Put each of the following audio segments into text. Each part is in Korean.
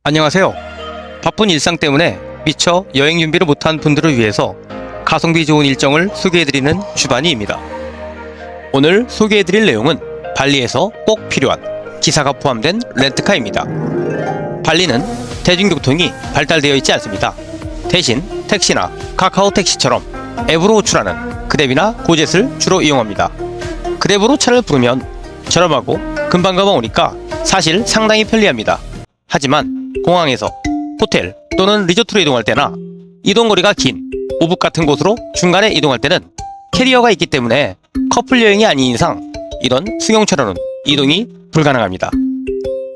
안녕하세요. 바쁜 일상 때문에 미처 여행 준비를 못한 분들을 위해서 가성비 좋은 일정을 소개해드리는 주반이입니다. 오늘 소개해드릴 내용은 발리에서 꼭 필요한 기사가 포함된 렌트카입니다. 발리는 대중교통이 발달되어 있지 않습니다. 대신 택시나 카카오 택시처럼 앱으로 호출하는 그랩이나 고젯을 주로 이용합니다. 그랩으로 차를 부르면 저렴하고 금방금방 오니까 사실 상당히 편리합니다. 하지만 공항에서 호텔 또는 리조트로 이동할 때나 이동거리가 긴 오붓 같은 곳으로 중간에 이동할 때는 캐리어가 있기 때문에 커플 여행이 아닌 이상 이런 승용차로는 이동이 불가능합니다.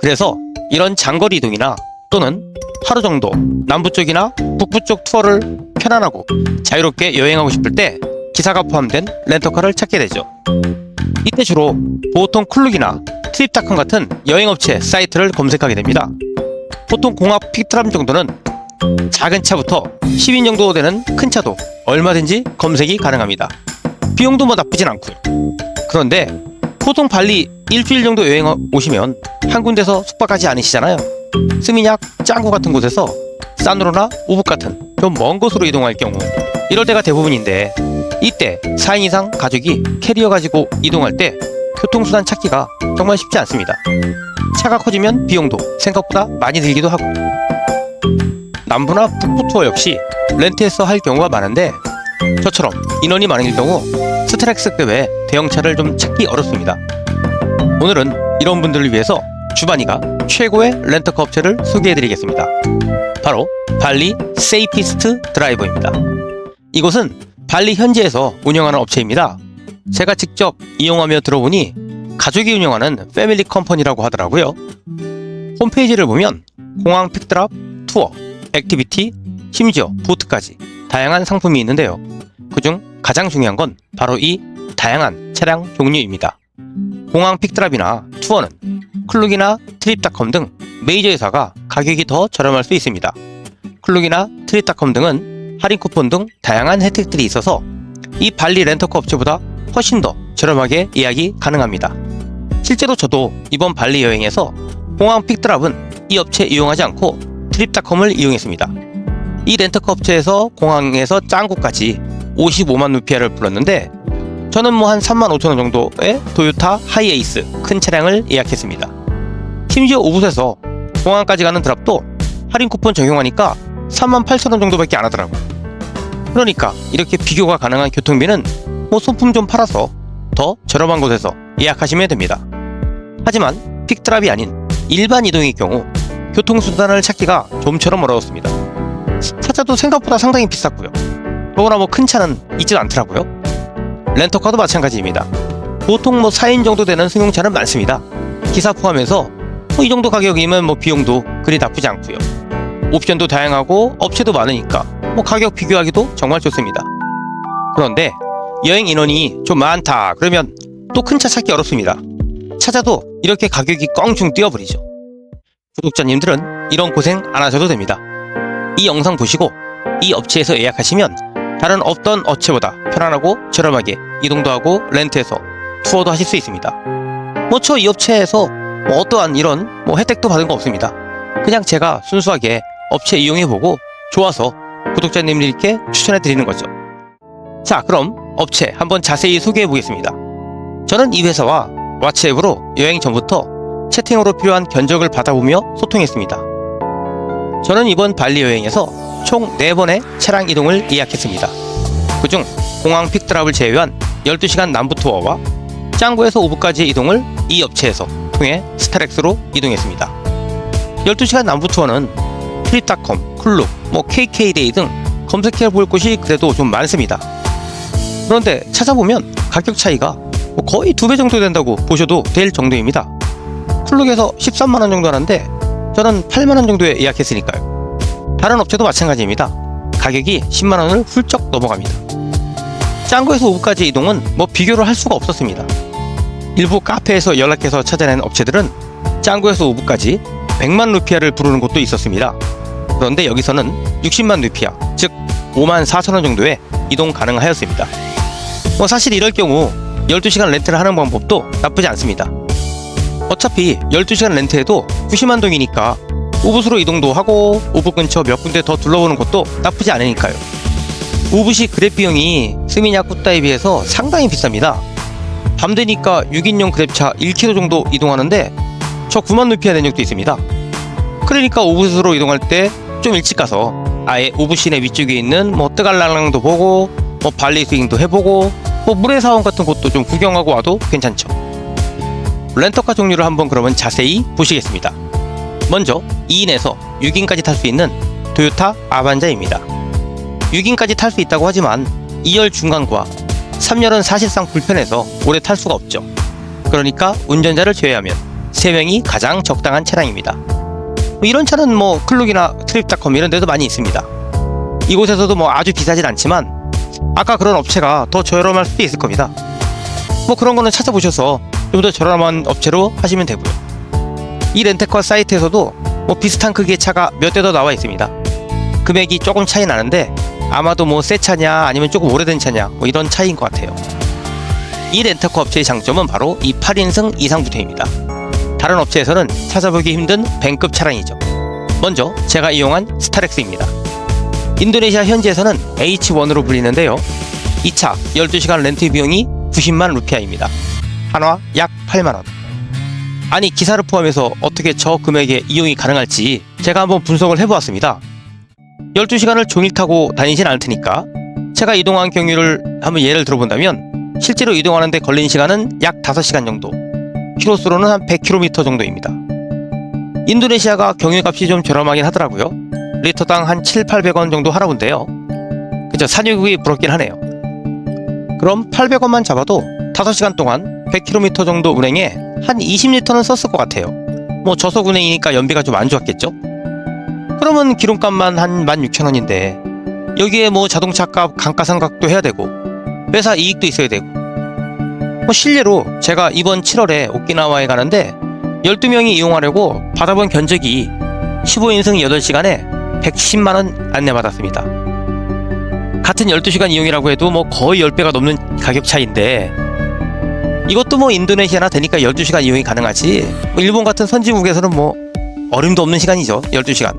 그래서 이런 장거리 이동이나 또는 하루 정도 남부 쪽이나 북부 쪽 투어를 편안하고 자유롭게 여행하고 싶을 때 기사가 포함된 렌터카를 찾게 되죠. 이때 주로 보통 클룩이나 트립닷컴 같은 여행업체 사이트를 검색하게 됩니다. 보통 공합 픽트랍 정도는 작은 차부터 10인 정도 되는 큰 차도 얼마든지 검색이 가능합니다. 비용도 뭐 나쁘진 않고요. 그런데 보통 발리 일주일 정도 여행 오시면 한 군데서 숙박하지 않으시잖아요. 스미냑, 짱구 같은 곳에서 산으로나 우붓 같은 좀 먼 곳으로 이동할 경우 이럴 때가 대부분인데, 이때 4인 이상 가족이 캐리어 가지고 이동할 때 교통수단 찾기가 정말 쉽지 않습니다. 차가 커지면 비용도 생각보다 많이 들기도 하고, 남부나 북부 투어 역시 렌트해서 할 경우가 많은데 저처럼 인원이 많을 경우 스트렉스급의 대형차를 좀 찾기 어렵습니다. 오늘은 이런 분들을 위해서 주반이가 최고의 렌터카 업체를 소개해드리겠습니다. 바로 발리 세이피스트 드라이버입니다. 이곳은 발리 현지에서 운영하는 업체입니다. 제가 직접 이용하며 들어보니 가족이 운영하는 패밀리 컴퍼니라고 하더라고요. 홈페이지를 보면 공항 픽드랍, 투어, 액티비티, 심지어 보트까지 다양한 상품이 있는데요. 그중 가장 중요한 건 바로 이 다양한 차량 종류입니다. 공항 픽드랍이나 투어는 클룩이나 트립닷컴 등 메이저 회사가 가격이 더 저렴할 수 있습니다. 클룩이나 트립닷컴 등은 할인 쿠폰 등 다양한 혜택들이 있어서 이 발리 렌터카 업체보다 훨씬 더 저렴하게 예약이 가능합니다. 실제로 저도 이번 발리 여행에서 공항 픽드랍은 이 업체 이용하지 않고 트립닷컴을 이용했습니다. 이 렌터카 업체에서 공항에서 짱구까지 55만 루피아를 불렀는데 저는 한 3만 5천 원 정도의 도요타 하이에이스 큰 차량을 예약했습니다. 심지어 우붓에서 공항까지 가는 드랍도 할인 쿠폰 적용하니까 3만 8천 원 정도밖에 안 하더라고요. 그러니까 이렇게 비교가 가능한 교통비는 소품 좀 팔아서 더 저렴한 곳에서 예약하시면 됩니다. 하지만 픽드랍이 아닌 일반 이동의 경우 교통수단을 찾기가 좀처럼 어려웠습니다. 차자도 생각보다 상당히 비쌌고요. 더구나 큰 차는 있지도 않더라고요. 렌터카도 마찬가지입니다. 보통 4인 정도 되는 승용차는 많습니다. 기사 포함해서 이 정도 가격이면 비용도 그리 나쁘지 않고요. 옵션도 다양하고 업체도 많으니까 가격 비교하기도 정말 좋습니다. 그런데 여행 인원이 좀 많다 그러면 또 큰 차 찾기 어렵습니다. 찾아도 이렇게 가격이 껑충 뛰어버리죠. 구독자님들은 이런 고생 안 하셔도 됩니다. 이 영상 보시고 이 업체에서 예약하시면 다른 어떤 업체보다 편안하고 저렴하게 이동도 하고 렌트해서 투어도 하실 수 있습니다. 저 이 업체에서 어떠한 이런 혜택도 받은 거 없습니다. 그냥 제가 순수하게 업체 이용해보고 좋아서 구독자님들께 추천해드리는 거죠. 자, 그럼 업체 한번 자세히 소개해보겠습니다. 저는 이 회사와 왓츠앱으로 여행 전부터 채팅으로 필요한 견적을 받아보며 소통했습니다. 저는 이번 발리 여행에서 총 4번의 차량 이동을 예약했습니다. 그중 공항 픽드랍을 제외한 12시간 남부 투어와 짱구에서 우붓까지의 이동을 이 업체에서 통해 스타렉스로 이동했습니다. 12시간 남부 투어는 트립닷컴, 클룩, KK데이 등 검색해볼 곳이 그래도 좀 많습니다. 그런데 찾아보면 가격 차이가 거의 2배 정도 된다고 보셔도 될 정도입니다. 클룩에서 13만원 정도 하는데 저는 8만원 정도에 예약했으니까요. 다른 업체도 마찬가지입니다. 가격이 10만원을 훌쩍 넘어갑니다. 짱구에서 우붓까지 이동은 비교를 할 수가 없었습니다. 일부 카페에서 연락해서 찾아낸 업체들은 짱구에서 우붓까지 100만 루피아를 부르는 곳도 있었습니다. 그런데 여기서는 60만 루피아, 즉 5만 4천원 정도에 이동 가능하였습니다. 사실 이럴 경우 12시간 렌트를 하는 방법도 나쁘지 않습니다. 어차피 12시간 렌트해도 90만 동이니까 우붓으로 이동도 하고 우붓 근처 몇 군데 더 둘러보는 것도 나쁘지 않으니까요. 우붓이 그랩 비용이 스미냐 꾸따에 비해서 상당히 비쌉니다. 밤 되니까 6인용 그랩차 1km 정도 이동하는데 저 9만 루피아 낸 적도 있습니다. 그러니까 우붓으로 이동할 때 좀 일찍 가서 아예 우붓 시내 위쪽에 있는 뭐 뜨갈랑랑도 보고 뭐 발리 스윙도 해보고 뭐 물의 사원 같은 곳도 좀 구경하고 와도 괜찮죠. 렌터카 종류를 한번 그러면 자세히 보시겠습니다. 먼저 2인에서 6인까지 탈 수 있는 토요타 아반자입니다. 6인까지 탈 수 있다고 하지만 2열 중간과 3열은 사실상 불편해서 오래 탈 수가 없죠. 그러니까 운전자를 제외하면 3명이 가장 적당한 차량입니다. 이런 차는 뭐 클룩이나 트립닷컴 이런 데도 많이 있습니다. 이곳에서도 뭐 아주 비싸진 않지만 아까 그런 업체가 더 저렴할 수도 있을 겁니다. 뭐 그런 거는 찾아보셔서 좀 더 저렴한 업체로 하시면 되고요. 이 렌터카 사이트에서도 뭐 비슷한 크기의 차가 몇 대 더 나와 있습니다. 금액이 조금 차이 나는데 아마도 뭐 새 차냐 아니면 조금 오래된 차냐 뭐 이런 차이인 것 같아요. 이 렌터카 업체의 장점은 바로 이 8인승 이상 부대입니다. 다른 업체에서는 찾아보기 힘든 밴급 차량이죠. 먼저 제가 이용한 스타렉스입니다. 인도네시아 현지에서는 H1으로 불리는데요. 이 차 12시간 렌트 비용이 90만 루피아입니다. 한화 약 8만원. 아니 기사를 포함해서 어떻게 저 금액에 이용이 가능할지 제가 한번 분석을 해보았습니다. 12시간을 종일 타고 다니진 않을 테니까 제가 이동한 경유를 한번 예를 들어본다면 실제로 이동하는데 걸린 시간은 약 5시간 정도, 키로수로는 한 100km 정도입니다. 인도네시아가 경유값이 좀 저렴하긴 하더라고요. 리터당 한 700~800원 정도 하나 본데요. 그저 산유국이 부럽긴 하네요. 그럼 800원만 잡아도 5시간 동안 100km 정도 운행에 한 20리터는 썼을 것 같아요. 뭐 저속 운행이니까 연비가 좀 안 좋았겠죠? 그러면 기름값만 한 16,000원인데 여기에 뭐 자동차값, 감가상각도 해야 되고 회사 이익도 있어야 되고 뭐 실례로 제가 이번 7월에 오키나와에 가는데 12명이 이용하려고 받아본 견적이 15인승 8시간에 110만원 안내받았습니다. 같은 12시간 이용이라고 해도 뭐 거의 10배가 넘는 가격 차이인데 이것도 뭐 인도네시아나 되니까 12시간 이용이 가능하지 뭐 일본 같은 선진국에서는 뭐 어림도 없는 시간이죠. 12시간.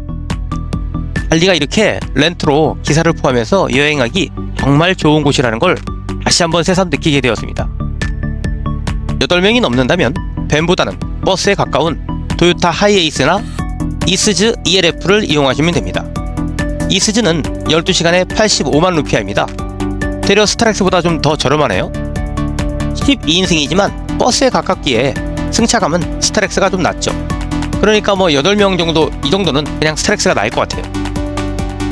발리가 이렇게 렌트로 기사를 포함해서 여행하기 정말 좋은 곳이라는 걸 다시 한번 새삼 느끼게 되었습니다. 8명이 넘는다면 밴보다는 버스에 가까운 토요타 하이에이스나 이스즈 ELF를 이용하시면 됩니다. 이스즈는 12시간에 85만 루피아입니다. 대려 스타렉스보다 좀 더 저렴하네요. 12인승이지만 버스에 가깝기에 승차감은 스타렉스가 좀 낫죠. 그러니까 뭐 8명 정도 이 정도는 그냥 스타렉스가 나을 것 같아요.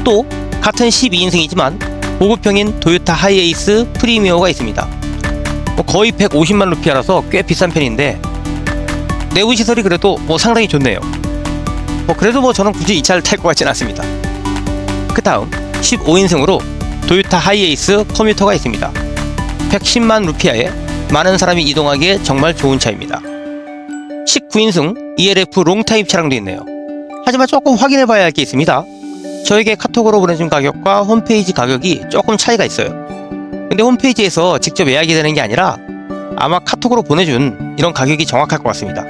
또 같은 12인승이지만 보급형인 토요타 하이에이스 프리미어가 있습니다. 뭐 거의 150만 루피아라서 꽤 비싼 편인데 내부 시설이 그래도 뭐 상당히 좋네요. 뭐 그래도 뭐 저는 굳이 이 차를 탈 것 같진 않습니다. 그 다음 15인승으로 토요타 하이에이스 커뮤터가 있습니다. 110만 루피아에 많은 사람이 이동하기에 정말 좋은 차입니다. 19인승 ELF 롱타입 차량도 있네요. 하지만 조금 확인해봐야 할 게 있습니다. 저에게 카톡으로 보내준 가격과 홈페이지 가격이 조금 차이가 있어요. 근데 홈페이지에서 직접 예약이 되는 게 아니라 아마 카톡으로 보내준 이런 가격이 정확할 것 같습니다.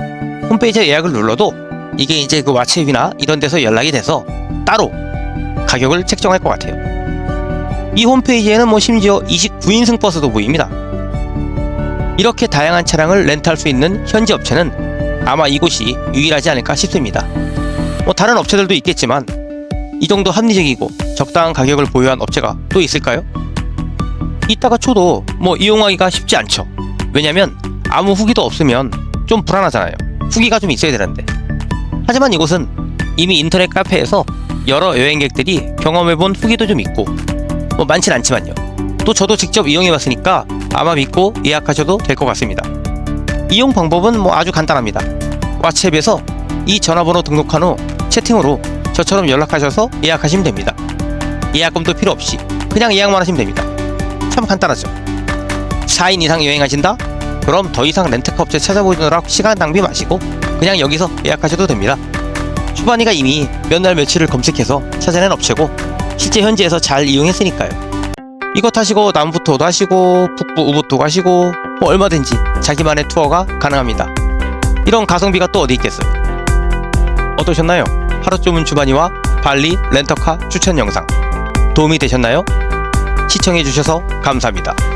홈페이지에 예약을 눌러도 이게 이제 그 왓츠앱이나 이런 데서 연락이 돼서 따로 가격을 책정할 것 같아요. 이 홈페이지에는 뭐 심지어 29인승 버스도 보입니다. 이렇게 다양한 차량을 렌트할 수 있는 현지 업체는 아마 이곳이 유일하지 않을까 싶습니다. 뭐 다른 업체들도 있겠지만 이 정도 합리적이고 적당한 가격을 보유한 업체가 또 있을까요? 이따가 쳐도 뭐 이용하기가 쉽지 않죠. 왜냐면 아무 후기도 없으면 좀 불안하잖아요. 후기가 좀 있어야 되는데. 하지만 이곳은 이미 인터넷 카페에서 여러 여행객들이 경험해본 후기도 좀 있고 뭐 많진 않지만요. 또 저도 직접 이용해봤으니까 아마 믿고 예약하셔도 될 것 같습니다. 이용 방법은 뭐 아주 간단합니다. 왓츠앱에서 이 전화번호 등록한 후 채팅으로 저처럼 연락하셔서 예약하시면 됩니다. 예약금도 필요 없이 그냥 예약만 하시면 됩니다. 참 간단하죠. 4인 이상 여행하신다? 그럼 더 이상 렌트카 업체 찾아보느라 시간 낭비 마시고 그냥 여기서 예약하셔도 됩니다. 슈바니가 이미 몇 날 며칠을 검색해서 찾아낸 업체고 실제 현지에서 잘 이용했으니까요. 이거 타시고 남부토도 하시고 북부 우붓도 가시고 뭐 얼마든지 자기만의 투어가 가능합니다. 이런 가성비가 또 어디 있겠어요. 어떠셨나요? 하루 좁은 주바니와 발리 렌터카 추천 영상 도움이 되셨나요? 시청해주셔서 감사합니다.